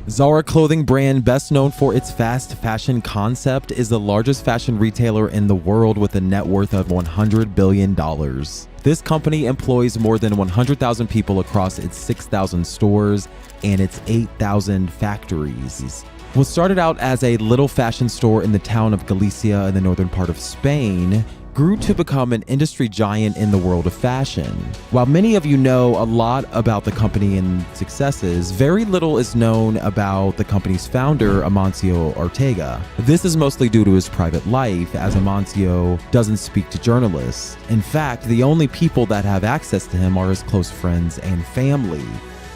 Zara clothing brand, best known for its fast fashion concept, is the largest fashion retailer in the world with a net worth of $100 billion. This company employs more than 100,000 people across its 6,000 stores and its 8,000 factories. What started out as a little fashion store in the town of Galicia in the northern part of Spain grew to become an industry giant in the world of fashion. While many of you know a lot about the company and successes, very little is known about the company's founder, Amancio Ortega. This is mostly due to his private life, as Amancio doesn't speak to journalists. In fact, the only people that have access to him are his close friends and family.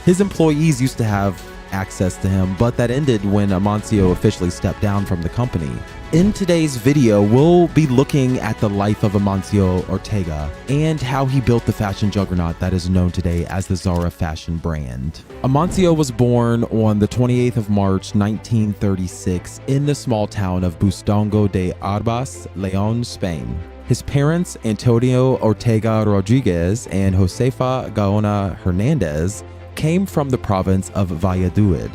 His employees used to have access to him, but that ended when Amancio officially stepped down from the company. In today's video, we'll be looking at the life of Amancio Ortega and how he built the fashion juggernaut that is known today as the Zara fashion brand. Amancio was born on the 28th of March 1936 in the small town of Bustongo de Arbas, León, Spain. His parents, Antonio Ortega Rodriguez and Josefa Gaona Hernandez, came from the province of Valladolid.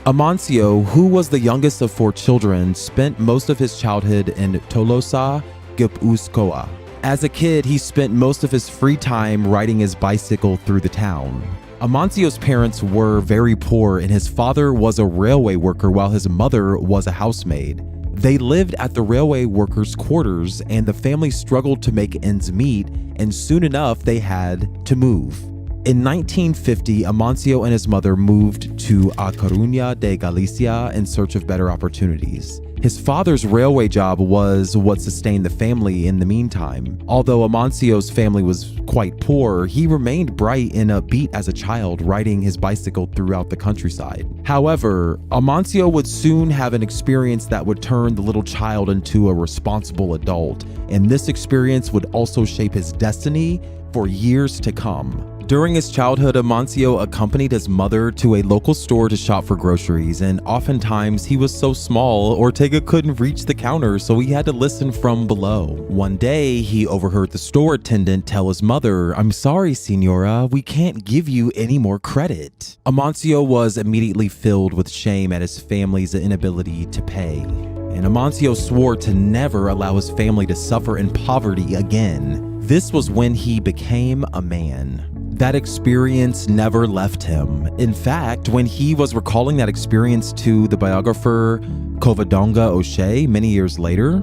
Amancio, who was the youngest of 4 children, spent most of his childhood in Tolosa, Gipuzkoa. As a kid, he spent most of his free time riding his bicycle through the town. Amancio's parents were very poor, and his father was a railway worker while his mother was a housemaid. They lived at the railway workers' quarters, and the family struggled to make ends meet, and soon enough they had to move. In 1950, Amancio and his mother moved to A Coruña de Galicia in search of better opportunities. His father's railway job was what sustained the family in the meantime. Although Amancio's family was quite poor, he remained bright and upbeat as a child, riding his bicycle throughout the countryside. However, Amancio would soon have an experience that would turn the little child into a responsible adult, and this experience would also shape his destiny for years to come. During his childhood, Amancio accompanied his mother to a local store to shop for groceries, and oftentimes he was so small, Ortega couldn't reach the counter, so he had to listen from below. One day, he overheard the store attendant tell his mother, "I'm sorry, Senora, we can't give you any more credit." Amancio was immediately filled with shame at his family's inability to pay, and Amancio swore to never allow his family to suffer in poverty again. This was when he became a man. That experience never left him. In fact, when he was recalling that experience to the biographer Covadonga O'Shea many years later,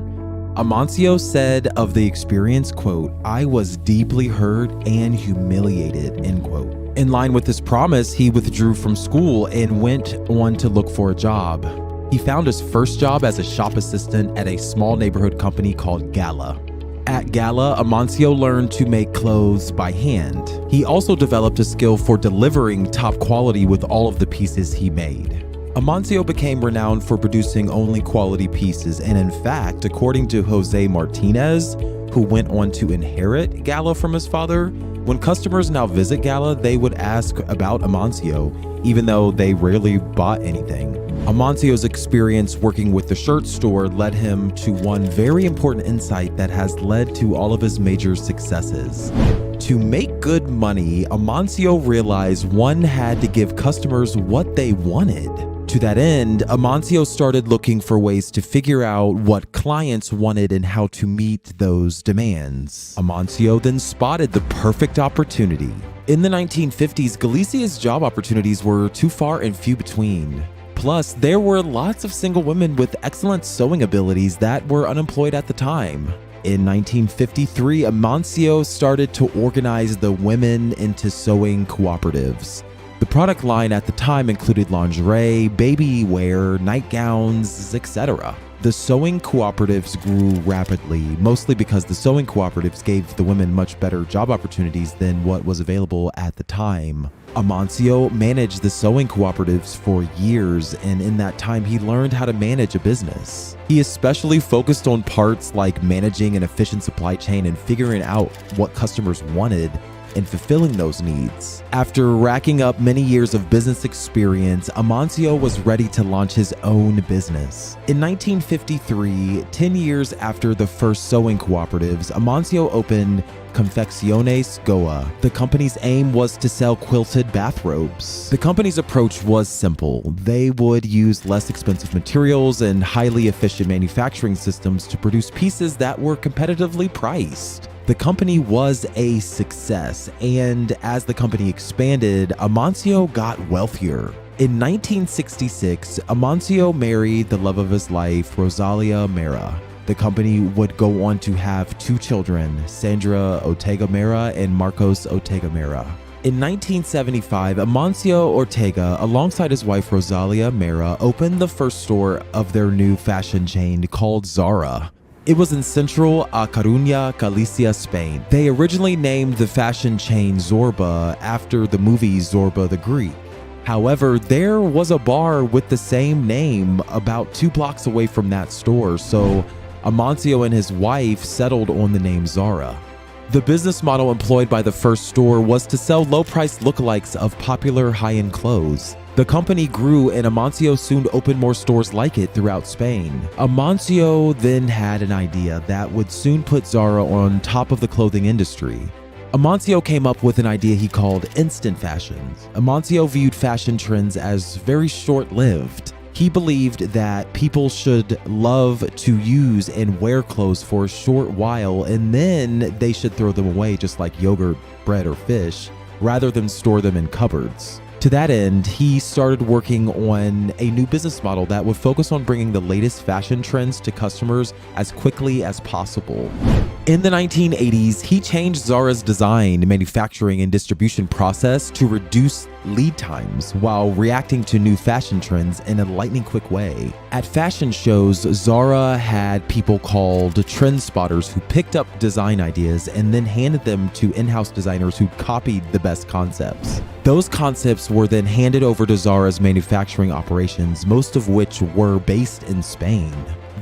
Amancio said of the experience, quote, "I was deeply hurt and humiliated," end quote. In line with his promise, he withdrew from school and went on to look for a job. He found his first job as a shop assistant at a small neighborhood company called Gala. At Gala, Amancio learned to make clothes by hand. He also developed a skill for delivering top quality with all of the pieces he made. Amancio became renowned for producing only quality pieces, and in fact, according to Jose Martinez, who went on to inherit Gala from his father, when customers now visit Gala, they would ask about Amancio, even though they rarely bought anything. Amancio's experience working with the shirt store led him to one very important insight that has led to all of his major successes. To make good money, Amancio realized one had to give customers what they wanted. To that end, Amancio started looking for ways to figure out what clients wanted and how to meet those demands. Amancio then spotted the perfect opportunity. In the 1950s, Galicia's job opportunities were too far and few between. Plus, there were lots of single women with excellent sewing abilities that were unemployed at the time. In 1953, Amancio started to organize the women into sewing cooperatives. The product line at the time included lingerie, baby wear, nightgowns, etc. The sewing cooperatives grew rapidly, mostly because the sewing cooperatives gave the women much better job opportunities than what was available at the time. Amancio managed the sewing cooperatives for years, and in that time he learned how to manage a business. He especially focused on parts like managing an efficient supply chain and figuring out what customers wanted. and fulfilling those needs. After racking up many years of business experience, Amancio was ready to launch his own business. In 1953, 10 years after the first sewing cooperatives, Amancio opened Confecciones Goa. The company's aim was to sell quilted bathrobes. The company's approach was simple. They would use less expensive materials and highly efficient manufacturing systems to produce pieces that were competitively priced. The company was a success, and as the company expanded, Amancio got wealthier. In 1966, Amancio married the love of his life, Rosalia Mera. The company would go on to have 2 children, Sandra Ortega Mera and Marcos Ortega Mera. In 1975, Amancio Ortega, alongside his wife Rosalia Mera, opened the first store of their new fashion chain called Zara. It was in central A Coruña, Galicia, Spain. They originally named the fashion chain Zorba after the movie Zorba the Greek. However, there was a bar with the same name about 2 blocks away from that store, so Amancio and his wife settled on the name Zara. The business model employed by the first store was to sell low-priced lookalikes of popular high-end clothes. The company grew and Amancio soon opened more stores like it throughout Spain. Amancio then had an idea that would soon put Zara on top of the clothing industry. Amancio came up with an idea he called instant fashions. Amancio viewed fashion trends as very short-lived. He believed that people should love to use and wear clothes for a short while and then they should throw them away just like yogurt, bread, or fish, rather than store them in cupboards. To that end, he started working on a new business model that would focus on bringing the latest fashion trends to customers as quickly as possible. In the 1980s, he changed Zara's design, manufacturing, and distribution process to reduce lead times while reacting to new fashion trends in a lightning quick way. At fashion shows, Zara had people called trend spotters who picked up design ideas and then handed them to in-house designers who copied the best concepts. Those concepts were then handed over to Zara's manufacturing operations, most of which were based in Spain.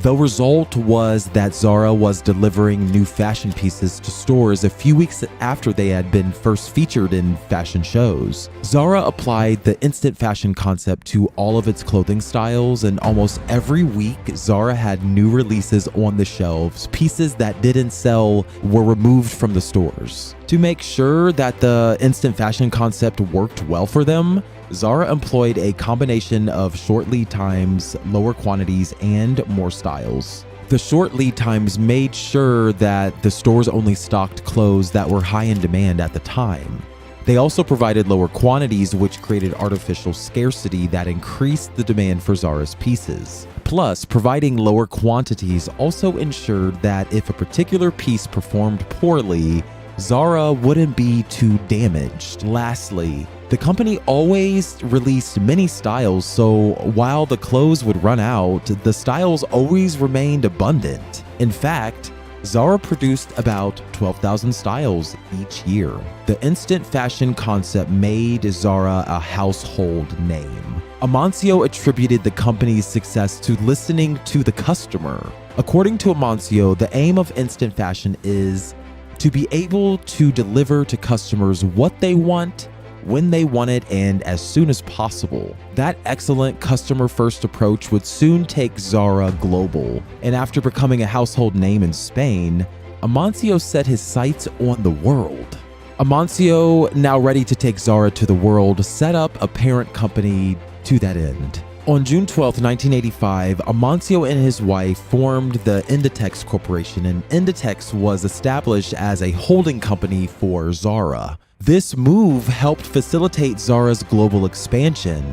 The result was that Zara was delivering new fashion pieces to stores a few weeks after they had been first featured in fashion shows. Zara applied the instant fashion concept to all of its clothing styles, and almost every week, Zara had new releases on the shelves. Pieces that didn't sell were removed from the stores. To make sure that the instant fashion concept worked well for them, Zara employed a combination of short lead times, lower quantities, and more styles. The short lead times made sure that the stores only stocked clothes that were high in demand at the time. They also provided lower quantities, which created artificial scarcity that increased the demand for Zara's pieces. Plus, providing lower quantities also ensured that if a particular piece performed poorly, Zara wouldn't be too damaged. Lastly, the company always released many styles, so while the clothes would run out, the styles always remained abundant. In fact, Zara produced about 12,000 styles each year. The instant fashion concept made Zara a household name. Amancio attributed the company's success to listening to the customer. According to Amancio, the aim of instant fashion is to be able to deliver to customers what they want, when they want it, and as soon as possible. That excellent customer-first approach would soon take Zara global, and after becoming a household name in Spain, Amancio set his sights on the world. Amancio, now ready to take Zara to the world, set up a parent company to that end. On June 12, 1985, Amancio and his wife formed the Inditex Corporation, and Inditex was established as a holding company for Zara. This move helped facilitate Zara's global expansion.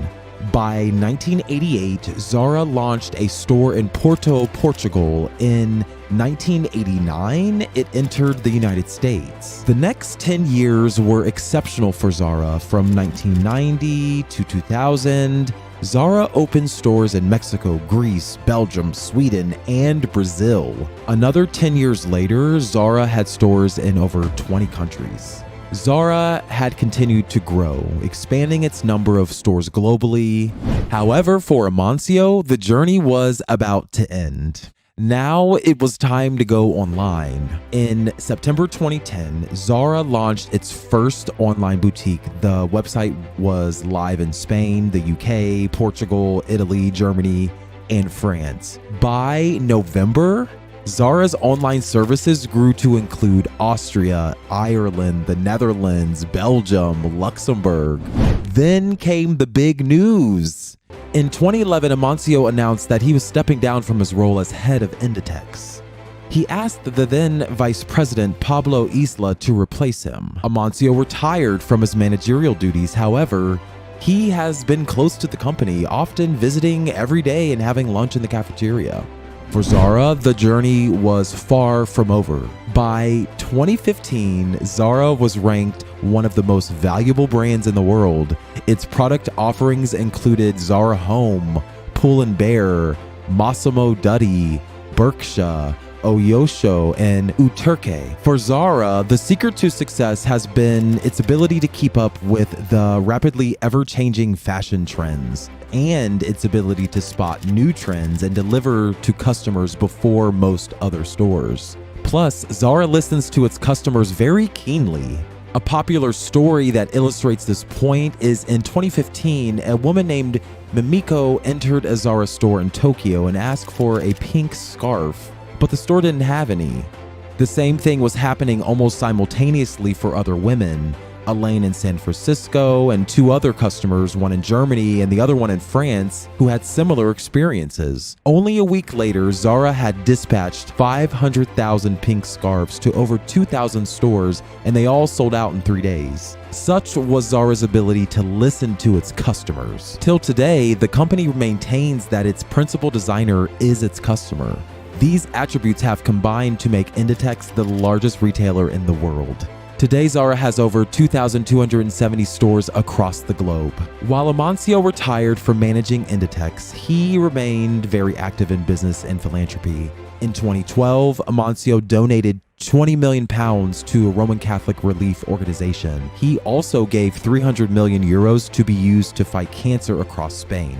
By 1988, Zara launched a store in Porto, Portugal. In 1989, it entered the United States. The next 10 years were exceptional for Zara. From 1990 to 2000, Zara opened stores in Mexico, Greece, Belgium, Sweden, and Brazil. Another 10 years later, Zara had stores in over 20 countries. Zara had continued to grow, expanding its number of stores globally. However, for Amancio, the journey was about to end. Now it was time to go online. In September 2010, Zara launched its first online boutique. The website was live in Spain, the UK, Portugal, Italy, Germany, and France. By November, Zara's online services grew to include Austria, Ireland, the Netherlands, Belgium, Luxembourg. Then came the big news. In 2011, Amancio announced that he was stepping down from his role as head of Inditex. He asked the then vice president Pablo Isla to replace him. Amancio retired from his managerial duties. However, he has been close to the company, often visiting every day and having lunch in the cafeteria. For Zara, the journey was far from over. By 2015, Zara was ranked one of the most valuable brands in the world. Its product offerings included Zara Home, Pull & Bear, Massimo Dutti, Berkshire, Oyosho, and Uterque. For Zara, the secret to success has been its ability to keep up with the rapidly ever-changing fashion trends and its ability to spot new trends and deliver to customers before most other stores. Plus, Zara listens to its customers very keenly. A popular story that illustrates this point is in 2015, a woman named Mimiko entered a Zara store in Tokyo and asked for a pink scarf, but the store didn't have any. The same thing was happening almost simultaneously for other women. Elaine in San Francisco and two other customers, one in Germany and the other one in France, who had similar experiences. Only a week later, Zara had dispatched 500,000 pink scarves to over 2,000 stores, and they all sold out in 3 days. Such was Zara's ability to listen to its customers. Till today, the company maintains that its principal designer is its customer. These attributes have combined to make Inditex the largest retailer in the world. Today, Zara has over 2,270 stores across the globe. While Amancio retired from managing Inditex, he remained very active in business and philanthropy. In 2012, Amancio donated £20 million to a Roman Catholic relief organization. He also gave €300 million to be used to fight cancer across Spain.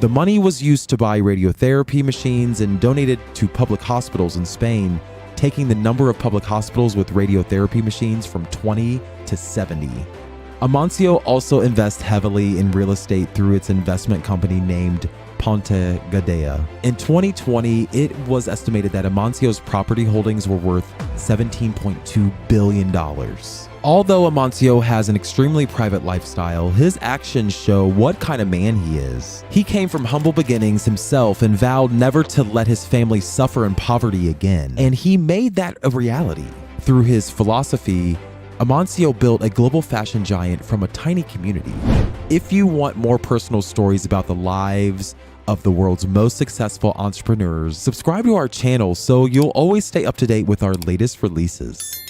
The money was used to buy radiotherapy machines and donated to public hospitals in Spain, taking the number of public hospitals with radiotherapy machines from 20 to 70. Amancio also invests heavily in real estate through its investment company named Ponte Gadea. In 2020, it was estimated that Amancio's property holdings were worth $17.2 billion. Although Amancio has an extremely private lifestyle, his actions show what kind of man he is. He came from humble beginnings himself and vowed never to let his family suffer in poverty again. And he made that a reality. Through his philosophy, Amancio built a global fashion giant from a tiny community. If you want more personal stories about the lives of the world's most successful entrepreneurs, subscribe to our channel so you'll always stay up to date with our latest releases.